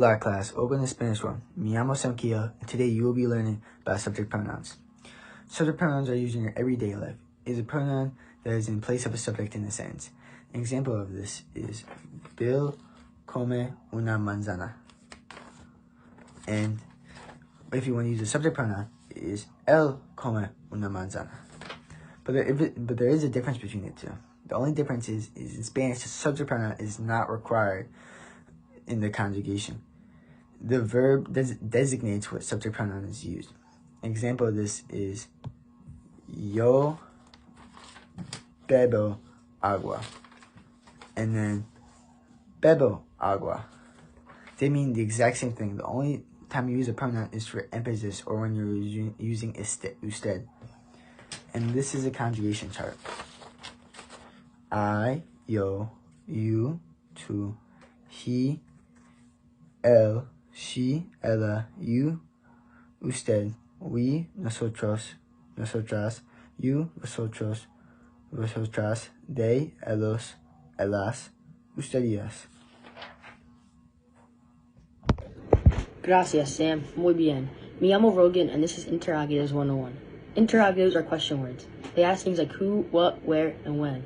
Hola class, open the Spanish one. Me llamo Samkia, and today you will be learning about subject pronouns. Subject pronouns are used in your everyday life. It is a pronoun that is in place of a subject in a sentence. An example of this is Bill come una manzana. And if you want to use a subject pronoun, it is él come una manzana. But there is a difference between the two. The only difference is in Spanish, the subject pronoun is not required in the conjugation. The verb designates what subject pronoun is used. An example of this is yo bebo agua. And then bebo agua. They mean the exact same thing. The only time you use a pronoun is for emphasis or when you're using usted. And this is a conjugation chart. I, yo, you, tú, he, él, she, ella, you, usted, we, nosotros, nosotras, you, vosotros, vosotras, they, ellos, ellas, ustedes. Gracias, Sam. Muy bien. Me llamo Rogan, and this is Interrogatives 101. Interrogatives are question words. They ask things like who, what, where, and when.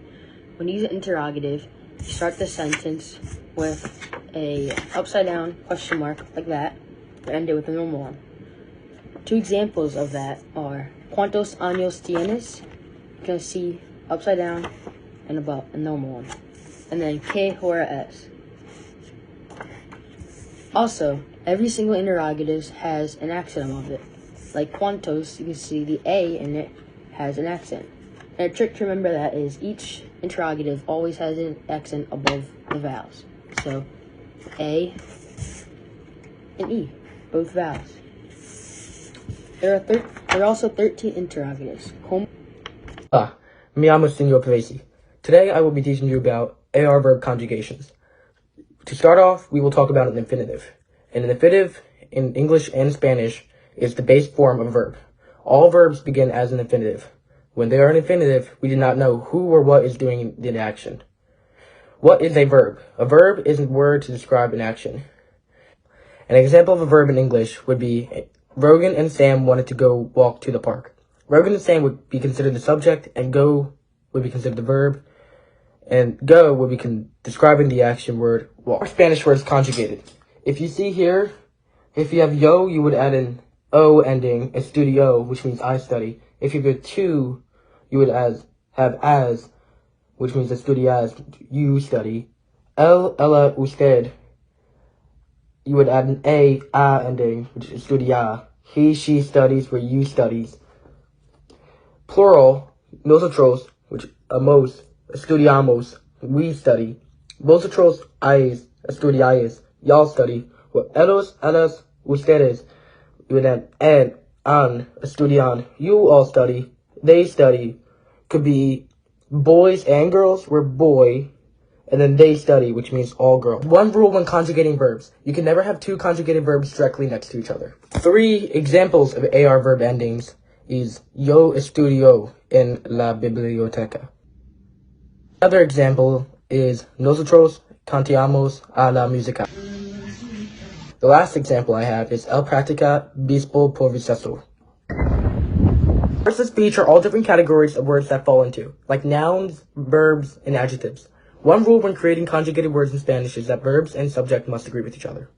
When you use an interrogative, you start the sentence with a upside down question mark like that, and end it with a normal one. Two examples of that are ¿Cuántos años tienes? You can see upside down and above a normal one. And then ¿Qué hora es? Also, every single interrogative has an accent above it. Like cuantos, you can see the A in it has an accent. And a trick to remember that is each interrogative always has an accent above the vowels. So, A and E, both vowels. There are also 13 interrogatives. Me llamo Senor Pavesi. Today I will be teaching you about AR verb conjugations. To start off, we will talk about an infinitive. An infinitive in English and Spanish is the base form of a verb. All verbs begin as an infinitive. When they are an infinitive, we do not know who or what is doing the action. What is a verb? A verb is a word to describe an action. An example of a verb in English would be Rogan and Sam wanted to go walk to the park. Rogan and Sam would be considered the subject, and go would be considered the verb, and go would be describing the action word walk. Our Spanish words conjugated. If you see here, if you have yo, you would add an O ending, estudio, which means I study. If you go to, you would have as, which means estudias, you study. El, ella, usted, you would add an a ending, which is estudia. He, she studies, where you studies. Plural, nosotros, which amos, estudiamos, we study. Vosotros, estudiáis, y'all study. Well, ellos, ellas, ustedes, you would add an, estudian, you all study, they study. Could be boys and girls, where boy, and then they study, which means all girls. One rule when conjugating verbs. You can never have two conjugated verbs directly next to each other. 3 examples of AR verb endings is yo estudio en la biblioteca. Another example is nosotros cantamos a la música. The last example I have is el practica bispo por viceso. Words of speech are all different categories of words that fall into, like nouns, verbs, and adjectives. One rule when creating conjugated words in Spanish is that verbs and subject must agree with each other.